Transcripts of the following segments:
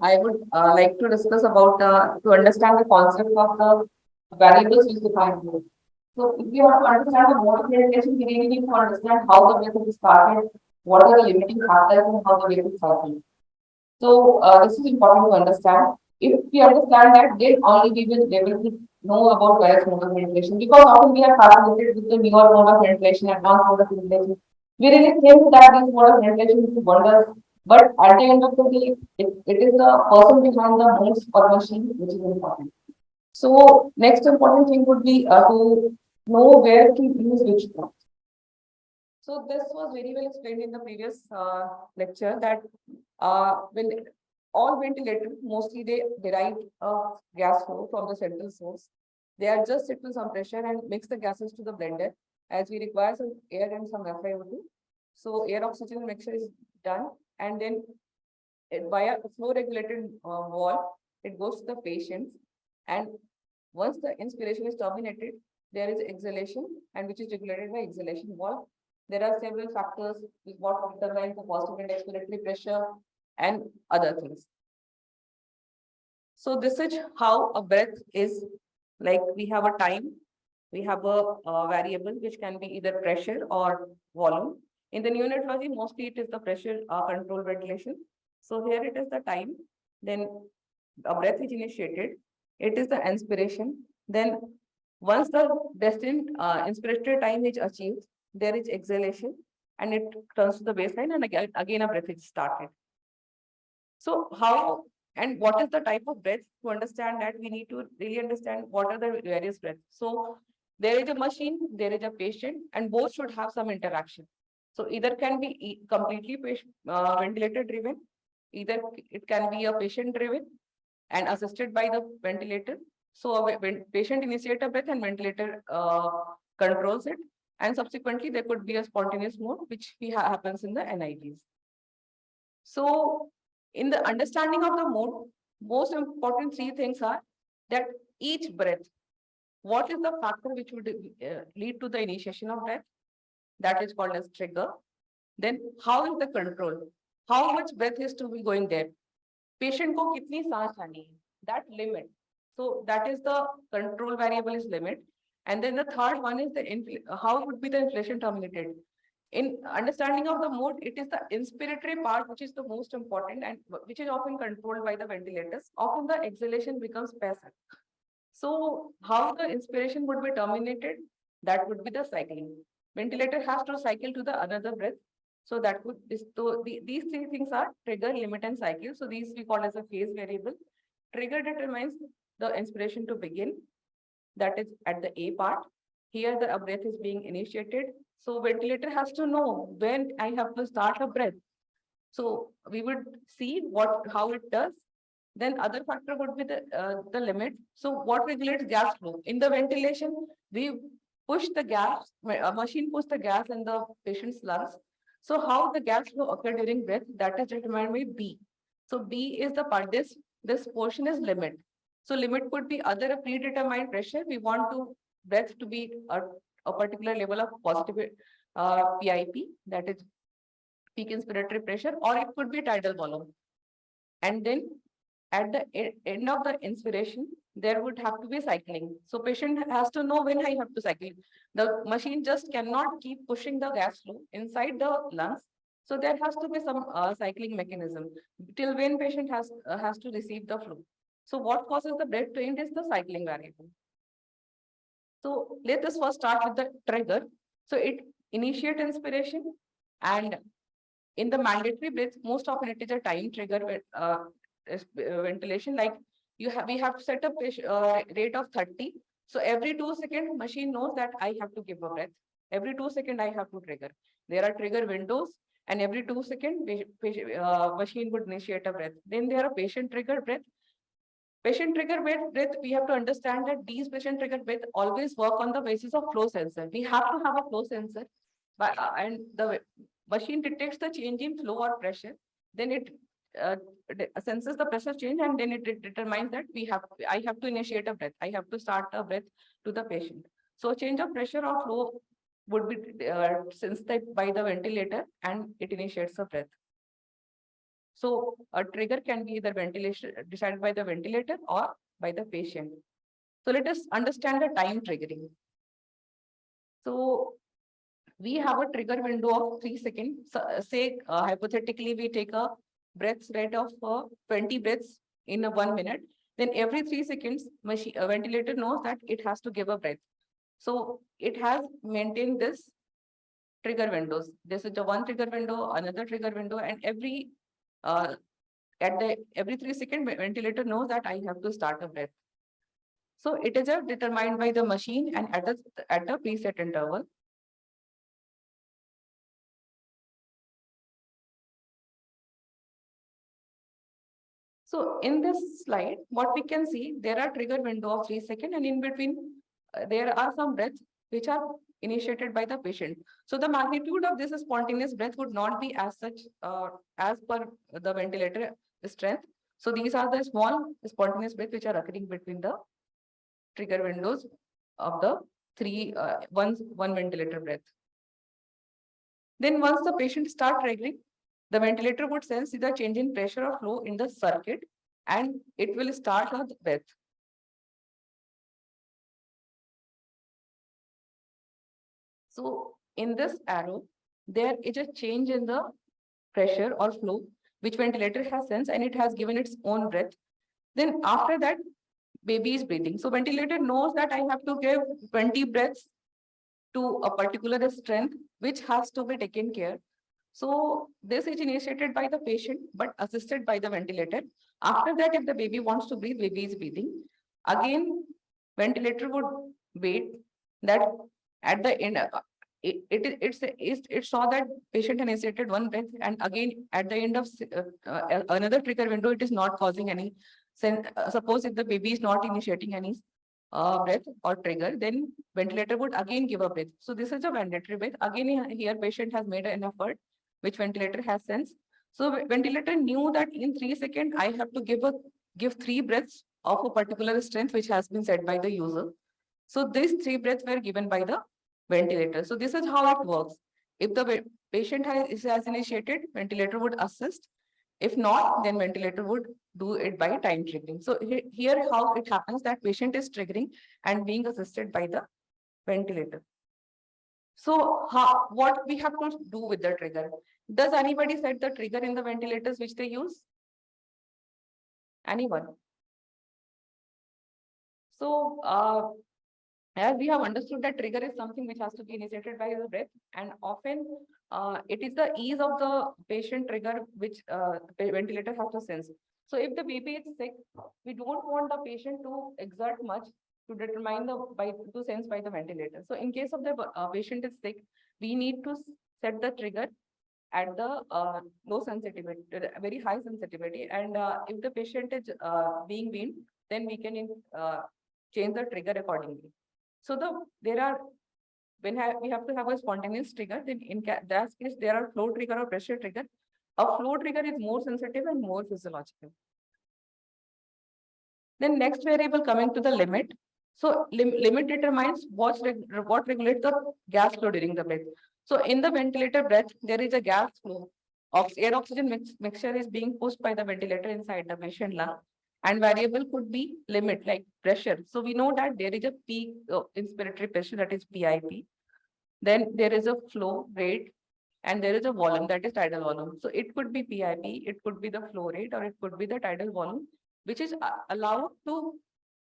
I would like to discuss about to understand the concept of the variables which define growth. So, if you have to understand the mode of ventilation, we really need to understand how the breath is started, what are the limiting factors, and how the breath is cycling. So, this is important to understand. If we understand that, then only we will able to know about various mode of ventilation. Because often we are fascinated with the newer mode of ventilation, advanced mode of ventilation. We really think that this mode of ventilation is wonders, but at the end of the day, it is the person behind the modes or machine which is important. So, next important thing would be to know where to use which one. So this was very well explained in the previous lecture that when all ventilators mostly they derive gas flow from the central source. They adjust it to some pressure and mix the gases to the blender as we require some air and some FiO2. So air oxygen mixture is done and then via a flow regulated valve, it goes to the patient and once the inspiration is terminated, there is exhalation and which is regulated by exhalation valve. There are several factors what determine the positive and expiratory pressure and other things. So this is how a breath is like we have a time, we have a variable which can be either pressure or volume. In the neonatology, mostly it is the pressure control ventilation. So here it is the time, then a breath is initiated, it is the inspiration, then once the destined inspiratory time is achieved, there is exhalation and it turns to the baseline and again a breath is started. So how and what is the type of breath? To understand that, we need to really understand what are the various breaths. So there is a machine, there is a patient, and both should have some interaction. So either can be completely ventilator driven, either it can be a patient driven and assisted by the ventilator. So when patient initiate a breath and ventilator controls it, and subsequently there could be a spontaneous mode which happens in the NIVs. So in the understanding of the mode, most important three things are that each breath, what is the factor which would lead to the initiation of breath? That is called as trigger. Then how is the control? How much breath is to be going there? Patient ko kitni saans aani hai? That limit. So that is the control variable is limit. And then the third one is the how would be the inflation terminated? In understanding of the mode, it is the inspiratory part which is the most important and which is often controlled by the ventilators. Often the exhalation becomes passive. So how the inspiration would be terminated? That would be the cycling. Ventilator has to cycle to the another breath. So that would these three things are trigger, limit, and cycle. So these we call as a phase variable. Trigger determines the inspiration to begin. That is at the A part. Here the breath is being initiated. So ventilator has to know when I have to start a breath. So we would see how it does. Then other factor would be the limit. So what regulates gas flow? In the ventilation, we push the gas, a machine push the gas in the patient's lungs. So how the gas flow occur during breath, that is determined by B. So B is the part, this portion is limit. So limit could be either a predetermined pressure. We want to breath to be a particular level of positive PIP, that is peak inspiratory pressure, or it could be tidal volume. And then at the end of the inspiration, there would have to be cycling. So patient has to know when I have to cycle. The machine just cannot keep pushing the gas flow inside the lungs. So there has to be some cycling mechanism till when patient has to receive the flow. So what causes the breath to end is the cycling variable. So let us first start with the trigger. So it initiate inspiration, and in the mandatory breath, most often it is a time trigger ventilation. Like we have set up rate of 30. So every 2 seconds, machine knows that I have to give a breath. Every 2 seconds, I have to trigger. There are trigger windows, and every 2 seconds, machine would initiate a breath. Then there are patient trigger breath. Patient trigger breath, we have to understand that these patient trigger breath always work on the basis of flow sensor. We have to have a flow sensor, and the machine detects the change in flow or pressure. Then it senses the pressure change, and then it determines that I have to initiate a breath. I have to start a breath to the patient. So change of pressure or flow would be sensed by the ventilator, and it initiates a breath. So a trigger can be either ventilation decided by the ventilator or by the patient. So let us understand the time triggering. So we have a trigger window of 3 seconds. So, say hypothetically we take a breath rate of 20 breaths in a 1 minute. Then every 3 seconds, ventilator knows that it has to give a breath. So it has maintained this trigger windows. This is the one trigger window, another trigger window, and every 3 seconds, ventilator knows that I have to start a breath. So it is determined by the machine and at a preset interval. So in this slide, what we can see, there are trigger window of 3 seconds, and in between, there are some breaths which are initiated by the patient. So the magnitude of this spontaneous breath would not be as such as per the ventilator strength. So these are the small spontaneous breaths which are occurring between the trigger windows of the one ventilator breath. Then once the patient starts triggering, the ventilator would sense the change in pressure or flow in the circuit, and it will start the breath. So in this arrow, there is a change in the pressure or flow, which ventilator has sensed, and it has given its own breath. Then after that, baby is breathing. So ventilator knows that I have to give 20 breaths to a particular strength, which has to be taken care. So this is initiated by the patient, but assisted by the ventilator. After that, if the baby wants to breathe, baby is breathing. Again, ventilator would wait that at the end, it saw that patient initiated one breath, and again at the end of another trigger window, it is not causing any sense. Suppose if the baby is not initiating any breath or trigger, then ventilator would again give a breath. So this is a mandatory breath. Again, here patient has made an effort, which ventilator has sensed. So ventilator knew that in 3 seconds, I have to give 3 breaths of a particular strength, which has been set by the user. So these 3 breaths were given by the ventilator. So this is how it works. If the patient has initiated, ventilator would assist. If not, then ventilator would do it by time triggering. So here how it happens that patient is triggering and being assisted by the ventilator. So what we have to do with the trigger? Does anybody set the trigger in the ventilators which they use? Anyone? So as we have understood that trigger is something which has to be initiated by the breath, and often it is the ease of the patient trigger which the ventilator has to sense. So if the baby is sick, we don't want the patient to exert much to determine to sense by the ventilator. So in case of the patient is sick, we need to set the trigger at the low sensitivity, very high sensitivity, and if the patient is being weaned, then we can change the trigger accordingly. So we have to have a spontaneous trigger. Then in that case, there are flow trigger or pressure trigger. A flow trigger is more sensitive and more physiological. Then next variable coming to the limit. So limit determines what regulates the gas flow during the breath. So in the ventilator breath, there is a gas flow. Air oxygen mixture is being pushed by the ventilator inside the patient lung. And variable could be limit like pressure. So we know that there is a peak inspiratory pressure, that is PIP. Then there is a flow rate and there is a volume, that is tidal volume. So it could be PIP, it could be the flow rate, or it could be the tidal volume, which is allowed to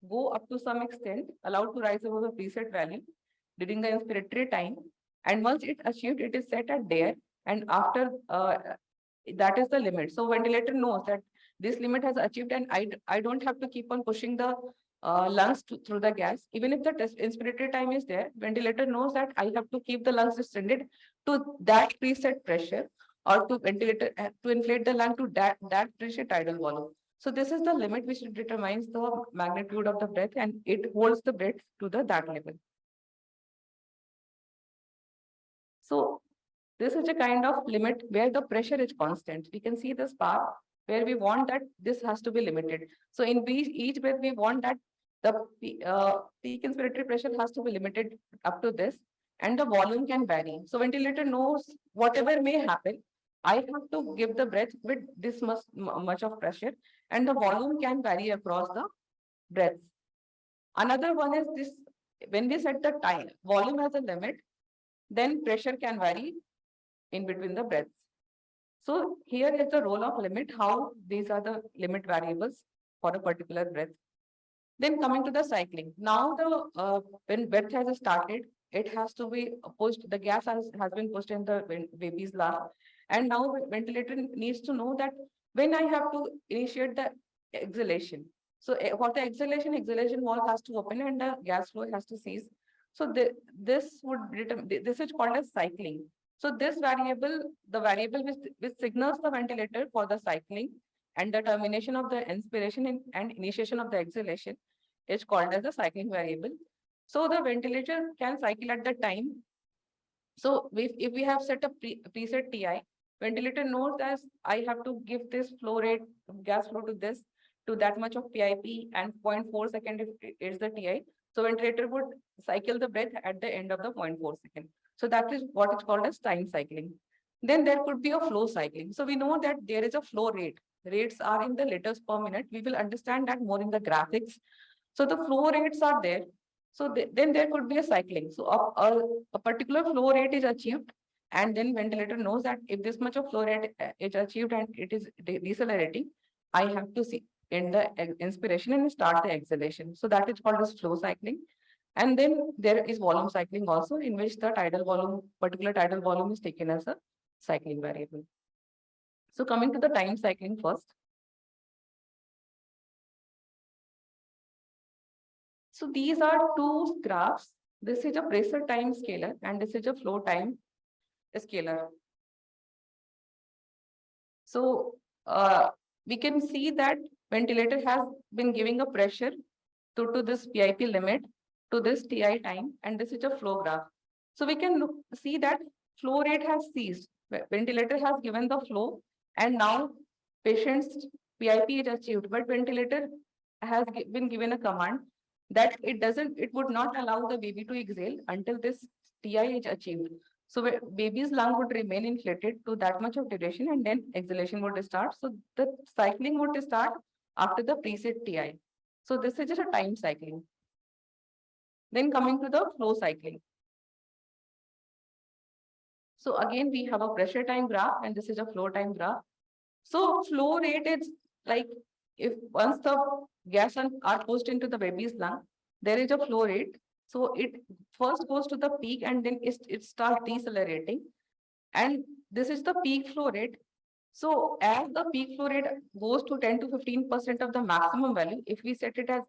go up to some extent, allowed to rise above the preset value during the inspiratory time. And once it's achieved, it is set at there. And after that is the limit. So ventilator knows that this limit has achieved, and I don't have to keep on pushing the lungs through the gas. Even if the inspiratory time is there, ventilator knows that I have to keep the lungs distended to that preset pressure, or to inflate the lung to that pressure tidal volume. So this is the limit which determines the magnitude of the breath, and it holds the breath to that level. So this is a kind of limit where the pressure is constant. We can see this bar where we want that this has to be limited. So in each breath, we want that the peak inspiratory pressure has to be limited up to this, and the volume can vary. So ventilator knows whatever may happen, I have to give the breath with this much of pressure, and the volume can vary across the breaths. Another one is this, when we set the time, volume has a limit, then pressure can vary in between the breaths. So here is the role of limit, how these are the limit variables for a particular breath. Then coming to the cycling. Now when breath has started, it has to be pushed, the gas has been pushed in the baby's lung. And now the ventilator needs to know that when I have to initiate the exhalation. So for the exhalation valve has to open and the gas flow has to cease. So this is called as cycling. So this variable, the variable which signals the ventilator for the cycling and the termination of the inspiration and initiation of the exhalation is called as the cycling variable. So the ventilator can cycle at the time. So if we have set a preset TI, ventilator knows as I have to give this flow rate, gas flow to this, to that much of PIP and 0.4 second if it's the TI. So ventilator would cycle the breath at the end of the 0.4 second. So that is what is called as time cycling. Then there could be a flow cycling. So we know that there is a flow rate. Rates are in the liters per minute. We will understand that more in the graphics. So the flow rates are there. So then there could be a cycling. So a particular flow rate is achieved, and then ventilator knows that if this much of flow rate is achieved and it is decelerating, I have to see end the inspiration and start the exhalation. So that is called as flow cycling. And then there is volume cycling also, in which the tidal volume, particular tidal volume is taken as a cycling variable. So coming to the time cycling first. So these are two graphs. This is a pressure time scalar and this is a flow time scalar. So we can see that ventilator has been giving a pressure to this PIP limit, to this TI time, and this is a flow graph. So we can see that flow rate has ceased. Ventilator has given the flow, and now patient's PIP is achieved, but ventilator has been given a command that it would not allow the baby to exhale until this TI is achieved. So baby's lung would remain inflated to that much of duration, and then exhalation would start. So the cycling would start after the preset TI. So this is just a time cycling. Then coming to the flow cycling. So again, we have a pressure time graph and this is a flow time graph. So flow rate is like, if once the gas are pushed into the baby's lung, there is a flow rate. So it first goes to the peak and then it starts decelerating. And this is the peak flow rate. So as the peak flow rate goes to 10 to 15% of the maximum value, if we set it as,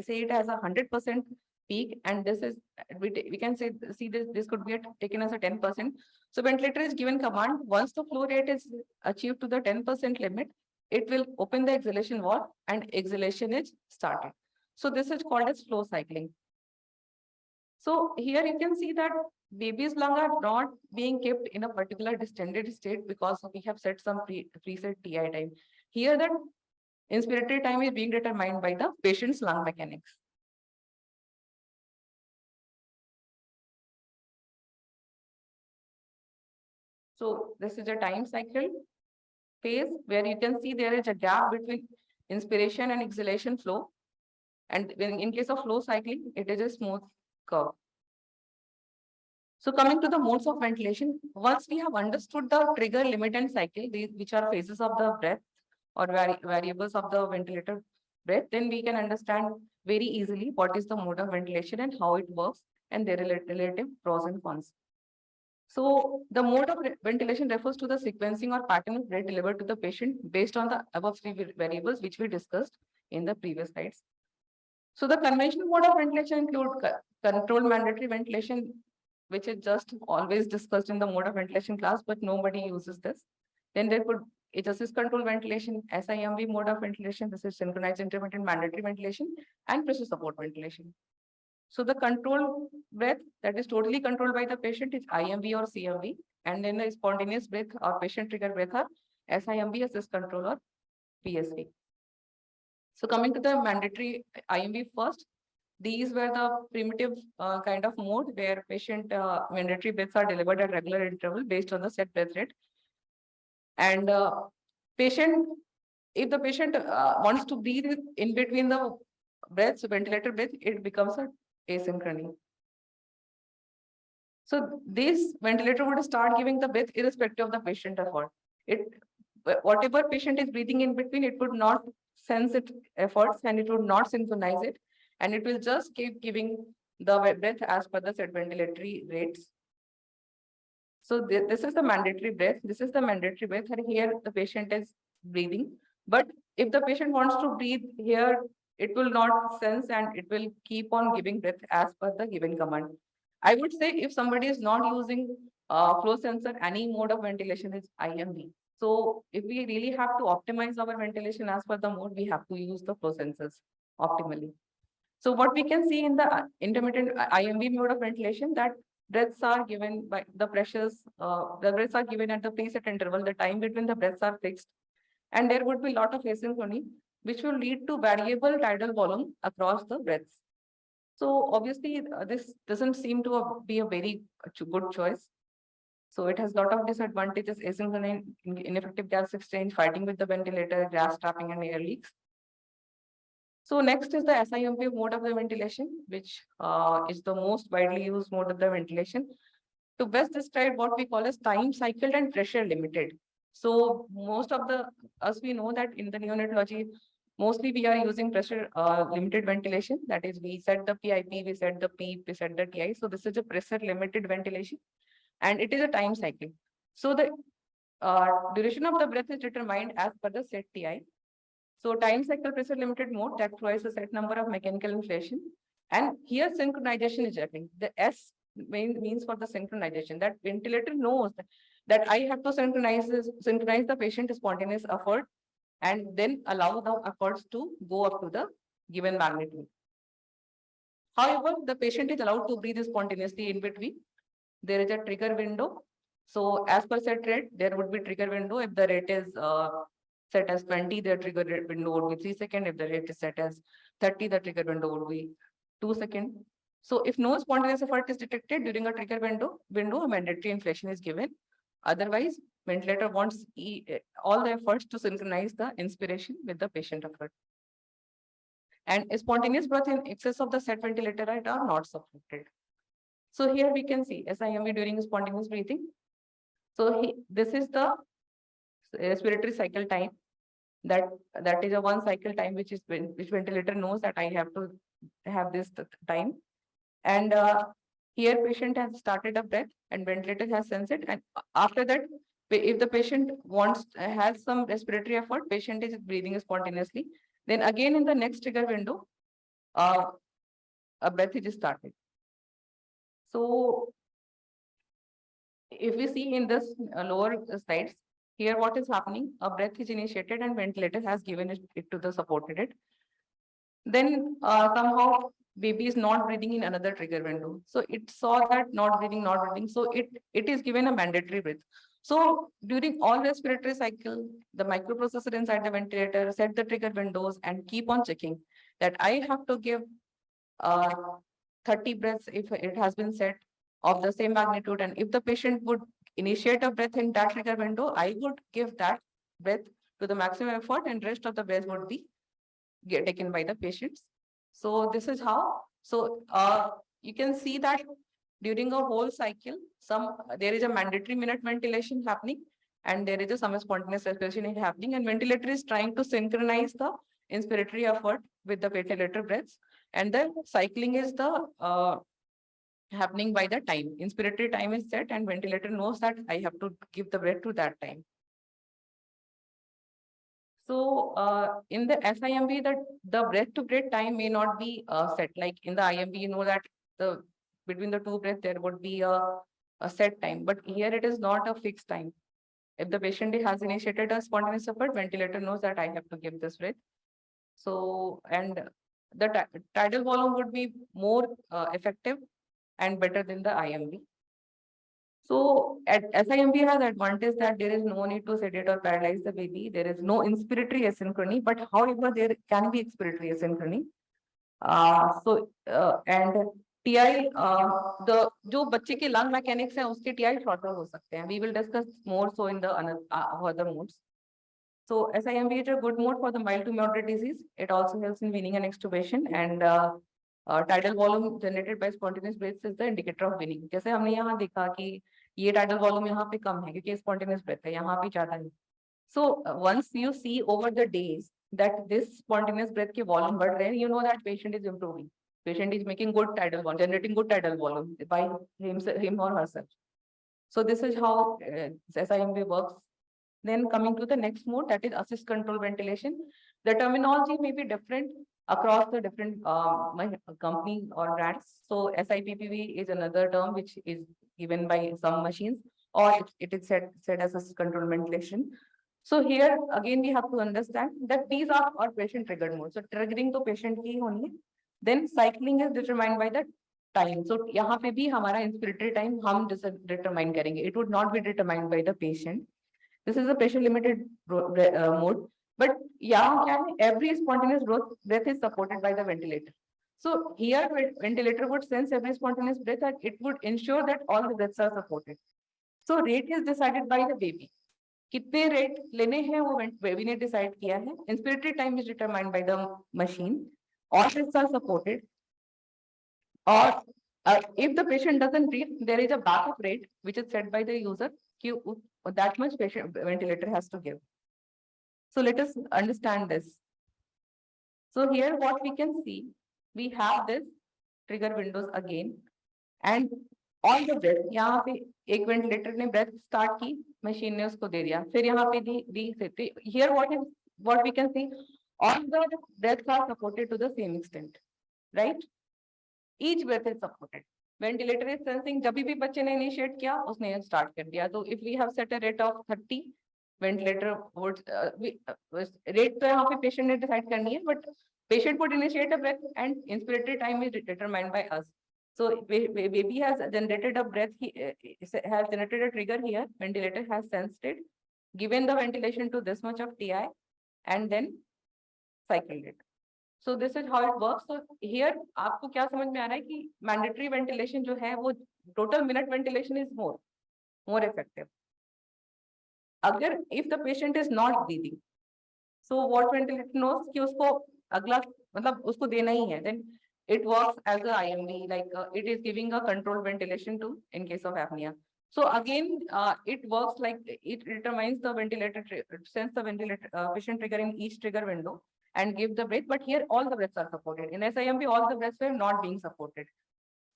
say it has 100% peak, and this is, we can say, see this could be taken as a 10%. So ventilator is given command, once the flow rate is achieved to the 10% limit, it will open the exhalation valve and exhalation is started. So this is called as flow cycling. So here you can see that baby's lung are not being kept in a particular distended state because we have set some preset TI time. Here that inspiratory time is being determined by the patient's lung mechanics. So this is a time cycle phase where you can see there is a gap between inspiration and exhalation flow. And when in case of flow cycling, it is a smooth curve. So coming to the modes of ventilation, once we have understood the trigger, limit, and cycle, which are phases of the breath or variables of the ventilator breath, then we can understand very easily what is the mode of ventilation and how it works and their relative pros and cons. So the mode of ventilation refers to the sequencing or pattern of breath delivered to the patient based on the above three variables which we discussed in the previous slides. So the conventional mode of ventilation include controlled mandatory ventilation, which is just always discussed in the mode of ventilation class, but nobody uses this. Then there could HSS control ventilation, SIMV mode of ventilation, this is synchronized intermittent mandatory ventilation, and pressure support ventilation. So the controlled breath that is totally controlled by the patient is IMV or CMV, and then the spontaneous breath or patient trigger breath are SIMV, assist control, or PSV. So coming to the mandatory IMV first, these were the primitive kind of mode where patient mandatory breaths are delivered at regular interval based on the set breath rate. And if the patient wants to breathe in between the breaths, ventilator breath, it becomes a asynchrony. So this ventilator would start giving the breath irrespective of the patient effort. Whatever patient is breathing in between, it would not sense its efforts and it would not synchronize it, and it will just keep giving the breath as per the set ventilatory rates. So this is the mandatory breath. This is the mandatory breath, and here the patient is breathing. But if the patient wants to breathe here, it will not sense and it will keep on giving breath as per the given command. I would say if somebody is not using flow sensor, any mode of ventilation is IMV. So if we really have to optimize our ventilation as per the mode, we have to use the flow sensors optimally. So what we can see in the intermittent IMV mode of ventilation, that breaths are given by the pressures, the breaths are given at the preset interval, the time between the breaths are fixed, and there would be a lot of asynchrony, which will lead to variable tidal volume across the breaths. So obviously, this doesn't seem to be a very good choice. So it has a lot of disadvantages: asynchronous, ineffective gas exchange, fighting with the ventilator, gas trapping, and air leaks. So next is the SIMP mode of the ventilation, which is the most widely used mode of the ventilation. To best describe what we call as time cycled and pressure limited. So most of us, we know that in the neonatology, mostly we are using pressure limited ventilation. That is, we set the PIP, we set the PEEP, we set the TI. So this is a pressure limited ventilation, and it is a time cycle. So the duration of the breath is determined as per the set TI. So time cycle pressure limited mode that provides a set number of mechanical inflation. And here synchronization is happening. The S means for the synchronization. That ventilator knows that I have to synchronize the patient spontaneous effort and then allow the efforts to go up to the given magnitude. However, the patient is allowed to breathe spontaneously in between. There is a trigger window. So as per set rate, there would be trigger window. If the rate is set as 20, the trigger window would be 3 seconds. If the rate is set as 30, the trigger window would be 2 seconds. So if no spontaneous effort is detected during a trigger window, a mandatory inflation is given. Otherwise, ventilator wants all the efforts to synchronize the inspiration with the patient effort. And spontaneous breath in excess of the set ventilator rate are not supported. So here we can see SIMV during spontaneous breathing. So this is the respiratory cycle time. That is a one cycle time which ventilator knows that I have to have this time. And here patient has started a breath and ventilator has sensed it. And after that, if the patient has some respiratory effort, patient is breathing spontaneously. Then again in the next trigger window, a breath is started. So if we see in this lower slides, here what is happening, a breath is initiated and ventilator has given it to the supported it. Then somehow baby is not breathing in another trigger window. So it saw that not breathing. So it is given a mandatory breath. So during all respiratory cycle, the microprocessor inside the ventilator set the trigger windows and keep on checking that I have to give 30 breaths if it has been set of the same magnitude. And if the patient would initiate a breath in that trigger window, I would give that breath to the maximum effort and rest of the breath would be taken by the patients. So this is how. So you can see that during a whole cycle, there is a mandatory minute ventilation happening and there is some spontaneous respiration happening, and ventilator is trying to synchronize the inspiratory effort with the ventilator breaths, and the cycling is the happening by the time. Inspiratory time is set and ventilator knows that I have to give the breath to that time. So in the SIMB, the breath to breath time may not be set. Like in the IMB, you know that between the two breaths there would be a set time, but here it is not a fixed time. If the patient has initiated a spontaneous effort, ventilator knows that I have to give this breath. So, and the tidal volume would be more effective and better than the IMB. So SIMB has advantage that there is no need to sedate or paralyze the baby. There is no inspiratory asynchrony, but however, there can be expiratory asynchrony. And TI the जो बच्चे के lung mechanics हैं उसके TI shorter हो सकते हैं. We will discuss more so in the other modes. So SIMB is a good mode for the mild to moderate disease. It also helps in weaning and extubation, and tidal volume generated by spontaneous breaths is the indicator of weaning. जैसे हमने यहाँ देखा कि ये tidal volume यहाँ पे कम है क्योंकि spontaneous breath है, यहाँ पे ज्यादा है. So once you see over the days that this spontaneous breath के volume बढ़ रहे हैं, you know that patient is improving. Patient is making good tidal volume, generating good tidal volume by him or herself. So this is how SIMV works. Then coming to the next mode, that is assist control ventilation. The terminology may be different across the different company or brands. So SIPPV is another term which is given by some machines, or it is said as assist control ventilation. So here again we have to understand that these are our patient triggered modes. So triggering to patient की होनी है. Then cycling is determined by the time. So यहाँ पे भी हमारा inspiratory time हम determine करेंगे. It would not be determined by the patient. This is a patient limited mode. But यहाँ क्या है? Every spontaneous breath is supported by the ventilator. So here ventilator would sense every spontaneous breath and it would ensure that all the breaths are supported. So rate is decided by the baby. कितने rate लेने हैं वो baby ने decide किया है. Inspiratory time is determined by the machine. All rates are supported. और if the patient doesn't breathe, there is a backup rate which is set by the user कि that much patient ventilator has to give. So let us understand this. So here what we can see, we have this trigger windows again, and on the breath यहाँ पे एक ventilator ने breath start की, machine ने उसको दे दिया, फिर यहाँ पे the here what we can see all the breaths are supported to the same extent, right. Each breath is supported. Ventilator is sensing, जब भी बच्चे ने इनिशिएट किया उसने स्टार्ट कर दिया. तो if we have set a rate of 30, ventilator would rate तो यहाँ पे पेशेंट ने डिसाइड करनी है, but patient would initiate a breath and inspiratory time is determined by us. So baby has generated a breath, has generated a trigger here, ventilator has sensed it, given the ventilation to this much of TI, and then cycled it. So this is how it works. So here आपको क्या समझ में आ रहा है कि mandatory ventilation जो है वो total minute ventilation is more effective. अगर if the patient is not breathing, so what ventilator knows कि उसको अगला मतलब उसको देना ही है, then it works as a IMV, like it is giving a controlled ventilation to in case of apnea. So again, it works like it determines the ventilator, sense the ventilator patient trigger in each trigger window and give the breath. But here all the breaths are supported. In SIMB, all the breaths were not being supported.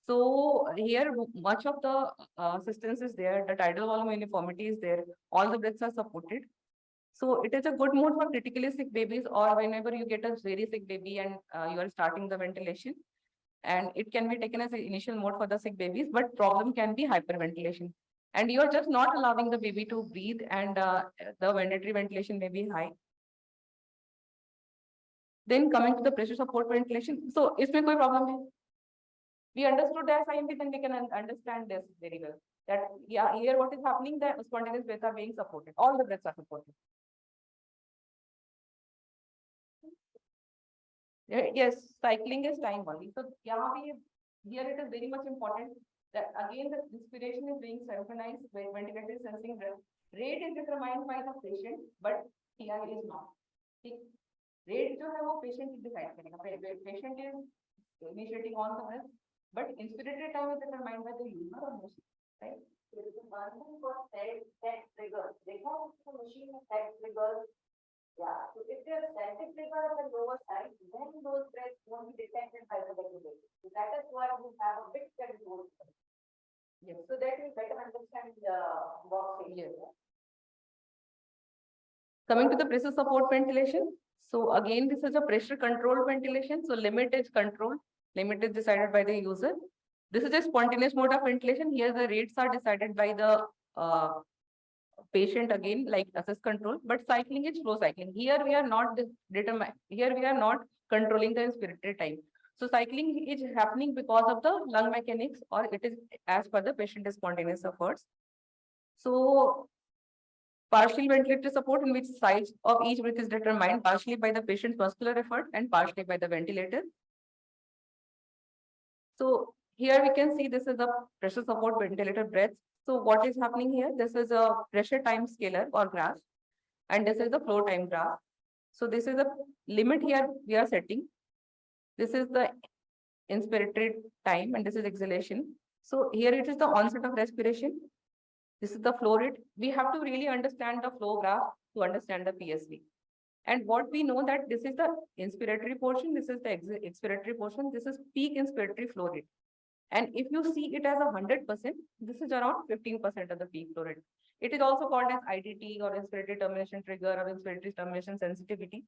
So here much of the assistance is there. The tidal volume uniformity is there. All the breaths are supported. So it is a good mode for critically sick babies, or whenever you get a very sick baby and you are starting the ventilation, and it can be taken as an initial mode for the sick babies, but problem can be hyperventilation. And you are just not allowing the baby to breathe, and the mandatory ventilation may be high. Then coming to the pressure support ventilation. So isme koi problem hai? We understood the SIMP, then we can understand this very well. That yeah, here what is happening, the spontaneous breaths are being supported. All the breaths are supported. Yes, cycling is time only. So here it is very much important that again the respiration is being synchronized when ventilator is sensing breath. Rate is determined by the patient, but TI is not. Rate जो है वो patient decide करेगा. Patient is initiating on the breath, but inspiratory time is determined by the user or machine, right? So the one thing for set trigger. देखो तो machine में set trigger. Yeah, so if there is static trigger on the lower side, then those breaths won't be detected by the ventilator. So that is why we have a bit control. Yes, so that we better understand the box here. Coming to the pressure support ventilation. So again, this is a pressure controlled ventilation. So limit is controlled. Limit is decided by the user. This is a spontaneous mode of ventilation. Here the rates are decided by the patient, again like assist control, but cycling is flow cycling. Here we are not controlling the inspiratory time. So cycling is happening because of the lung mechanics, or it is as per the patient spontaneous efforts. So partial ventilator support, in which size of each breath is determined partially by the patient's muscular effort and partially by the ventilator. So here we can see this is the pressure support ventilator breath. So what is happening here? This is a pressure time scalar or graph, and this is the flow time graph. So this is the limit here we are setting. This is the inspiratory time, and this is exhalation. So here it is the onset of respiration. This is the flow rate. We have to really understand the flow graph to understand the PSV. And what we know that this is the inspiratory portion, this is the expiratory portion, this is peak inspiratory flow rate. And if you see it as 100%, this is around 15% of the peak flow rate. It is also called as ITT or inspiratory termination trigger or inspiratory termination sensitivity.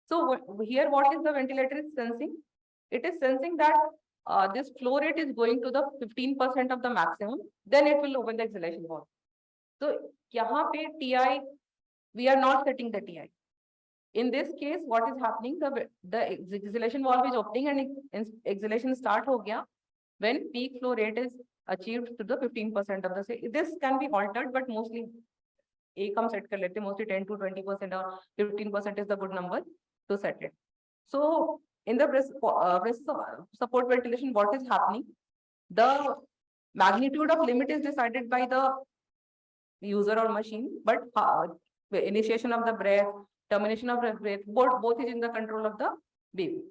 So here, what is the ventilator is sensing? It is sensing that this flow rate is going to the 15% of the maximum, then it will open the exhalation valve. So यहाँ पे TI, we are not setting the TI. In this case, what is happening? The exhalation valve is opening and exhalation start हो गया when peak flow rate is achieved to the 15% of the. This can be altered, but mostly एक हम set कर लेते हैं, mostly 10 to 20% or 15% is the good number to set it. So in the breast support ventilation, what is happening? The magnitude of limit is decided by the user or machine, but the initiation of the breath, termination of the breath, both is in the control of the baby.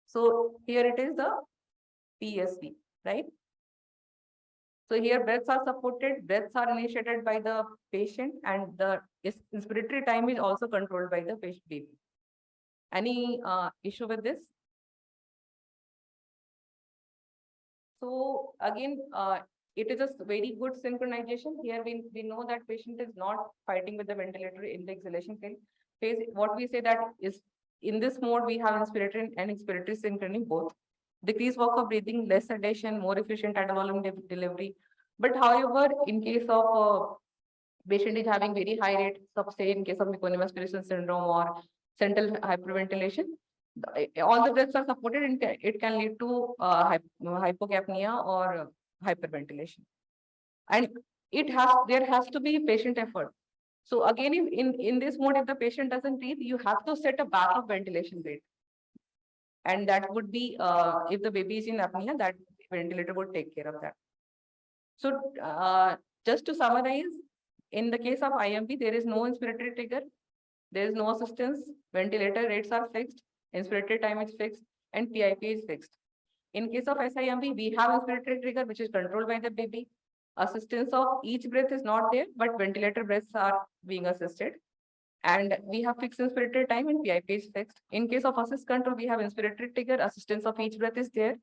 So here it is the PSV, right? So here breaths are supported, breaths are initiated by the patient, and the inspiratory time is also controlled by the patient baby. Any issue with this? So again, it is a very good synchronization. Here we know that patient is not fighting with the ventilator in the exhalation phase. What we say that is in this mode, we have inspiratory and expiratory synchrony both. Decreased work of breathing, less sedation, more efficient tidal volume delivery. But however, in case of patient is having very high rate, say in case of meconium aspiration syndrome or central hyperventilation, all the breaths are supported and it can lead to hypocapnia or hyperventilation. And there has to be patient effort. So again, in this mode, if the patient doesn't breathe, you have to set a backup ventilation rate. And that would be, if the baby is in apnea, that ventilator would take care of that. So just to summarize, in the case of IMP, there is no inspiratory trigger, there is no assistance, ventilator rates are fixed, inspiratory time is fixed, and PIP is fixed. In case of SIMP, we have inspiratory trigger, which is controlled by the baby. Assistance of each breath is not there, but ventilator breaths are being assisted. And we have fixed inspiratory time and PIP is fixed. In case of assist control, we have inspiratory trigger, assistance of each breath is there.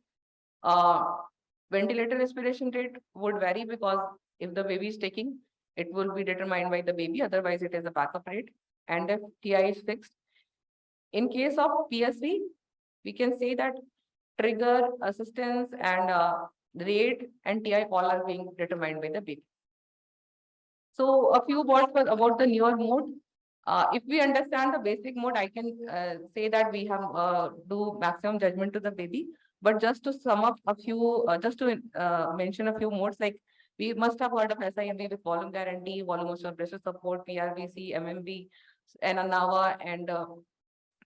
Ventilator respiration rate would vary because if the baby is taking, it will be determined by the baby. Otherwise, it is a backup rate. And if TI is fixed. In case of PSV, we can say that trigger, assistance, and rate and TI all are being determined by the baby. So a few words about the newer mode. If we understand the basic mode, I can say that we have do maximum judgment to the baby. But just to sum up a few, just to mention a few modes, like we must have heard of SIMV with volume guarantee, volume of pressure support, PRVC, MMV, and ANAVA, and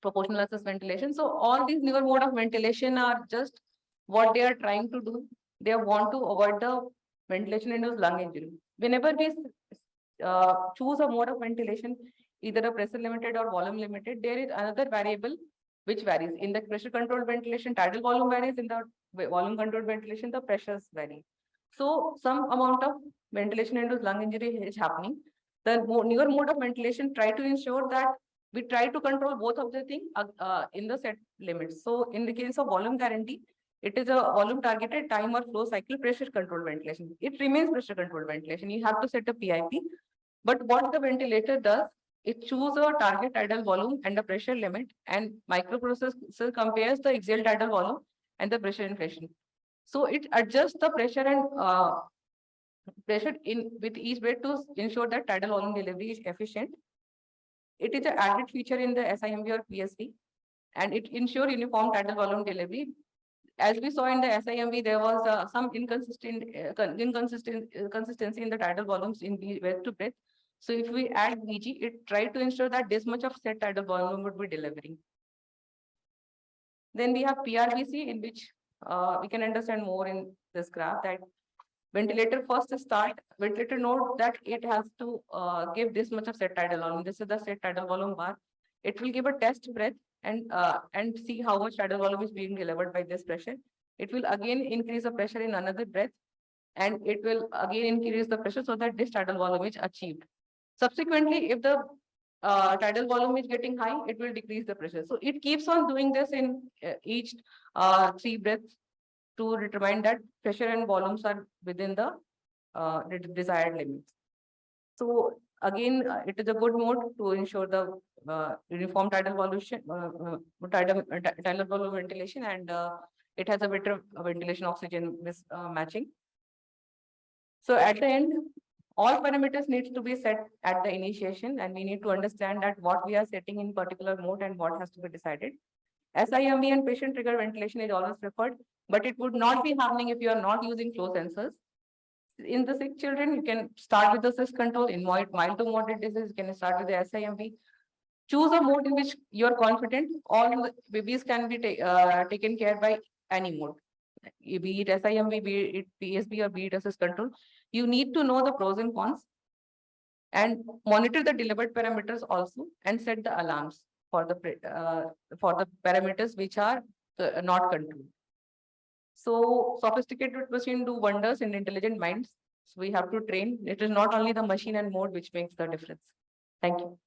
proportional access ventilation. So all these newer mode of ventilation are just what they are trying to do. They want to avoid the ventilation-induced lung injury. Whenever we choose a mode of ventilation, either a pressure limited or volume limited, there is another variable which varies. In the pressure controlled ventilation, tidal volume varies. In the volume controlled ventilation, the pressures vary. So some amount of ventilation-induced lung injury is happening. The newer mode of ventilation try to ensure that we try to control both of the things in the set limits. So in the case of volume guarantee, it is a volume targeted time or flow cycle pressure controlled ventilation. It remains pressure controlled ventilation. You have to set a PIP. But what the ventilator does, it chooses a target tidal volume and the pressure limit, and microprocessor compares the axial tidal volume and the pressure inflation. So it adjusts the pressure and pressure in with each breath to ensure that tidal volume delivery is efficient. It is an added feature in the SIMV or PSV, and it ensures uniform tidal volume delivery. As we saw in the SIMV, there was some inconsistency in the tidal volumes in the breath to breath. So if we add VG, it tried to ensure that this much of set tidal volume would be delivering. Then we have PRVC, in which we can understand more in this graph that ventilator ventilator note that it has to give this much of set tidal volume. This is the set tidal volume bar. It will give a test breath and see how much tidal volume is being delivered by this pressure. It will again increase the pressure in another breath, and it will again increase the pressure so that this tidal volume is achieved. Subsequently, if the tidal volume is getting high, it will decrease the pressure. So it keeps on doing this in each 3 breaths to determine that pressure and volumes are within the desired limits. So again, it is a good mode to ensure the uniform tidal volume ventilation, and it has a better ventilation oxygen matching. So at the end, all parameters needs to be set at the initiation, and we need to understand that what we are setting in particular mode and what has to be decided. SIMV and patient trigger ventilation is always preferred, but it would not be happening if you are not using flow sensors. In the sick children, you can start with the sys control. In mild to moderate disease, you can start with the SIMV. Choose a mode in which you are confident. All the babies can be taken care by any mode, be it SIMV, be it PSB, or be it sys control. You need to know the pros and cons and monitor the delivered parameters also, and set the alarms for the parameters which are not controlled. So sophisticated machine do wonders in intelligent minds. So we have to train. It is not only the machine and mode which makes the difference. Thank you.